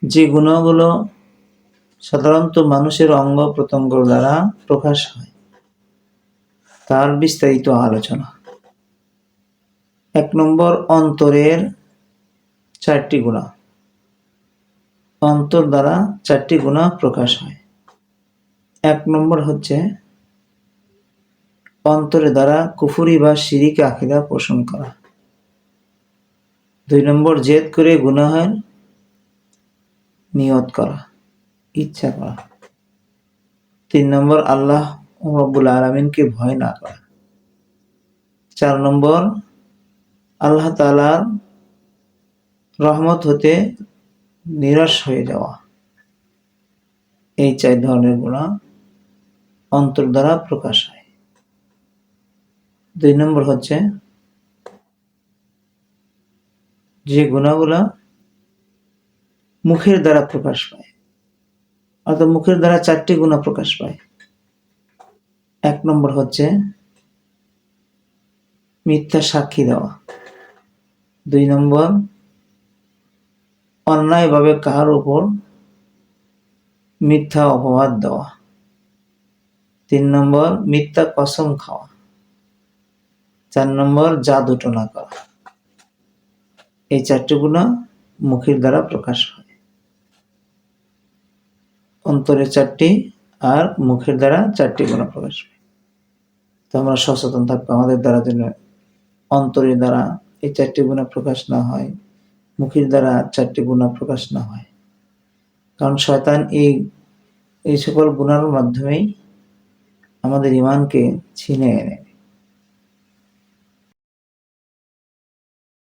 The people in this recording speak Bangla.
যে গুণগুলো সাধারণত মানুষের অঙ্গ প্রত্যঙ্গ দ্বারা প্রকাশ হয় তার বিস্তারিত আলোচনা। 1 নম্বর, অন্তরের 4টি গুণা। অন্তর দ্বারা 4টি গুণা প্রকাশ হয়। 1 নম্বর হচ্ছে অন্তরের দ্বারা কুফরি বা শিরিক আকীদা পোষণ করা। 2 নম্বর, জেদ করে গুনাহের নিয়ত করা, ইচ্ছা করা। 3 নম্বর, আল্লাহ রাব্বুল আলামিনকে ভয় না করা। 4 নম্বর, আল্লাহ তাআলার রহমত হতে নিরাশ হয়ে যাওয়া। এই 4 ধরনের গুনাহ অন্তর দ্বারা প্রকাশ হয়। 2 নম্বর হচ্ছে যে গুনাহগুলা মুখের দ্বারা প্রকাশ পায়, অর্থাৎ মুখের দ্বারা 4টি গুনাহ প্রকাশ পায়। 1 নম্বর হচ্ছে মিথ্যা সাক্ষী দেওয়া। 2 নম্বর, অন্যায়ভাবে কাহার উপর মিথ্যা অপবাদ দেওয়া। 3 নম্বর, মিথ্যা কসম খাওয়া। 4 নম্বর, জাদুটোনা করা। এই 4টি গুনাহ মুখের দ্বারা প্রকাশ হয়। অন্তরে 4টি আর মুখের দ্বারা 4টি গুনাহ প্রকাশ পায়। তো আমরা সচেতন থাকবো আমাদের দ্বারা যেন অন্তরের দ্বারা এই 4টি গুনাহ প্রকাশ না হয়, মুখের দ্বারা 4টি গুনাহ প্রকাশ না হয়। কারণ শয়তান এই সকল গুনাহের মাধ্যমেই আমাদের ঈমানকে ছিনিয়ে নেয়।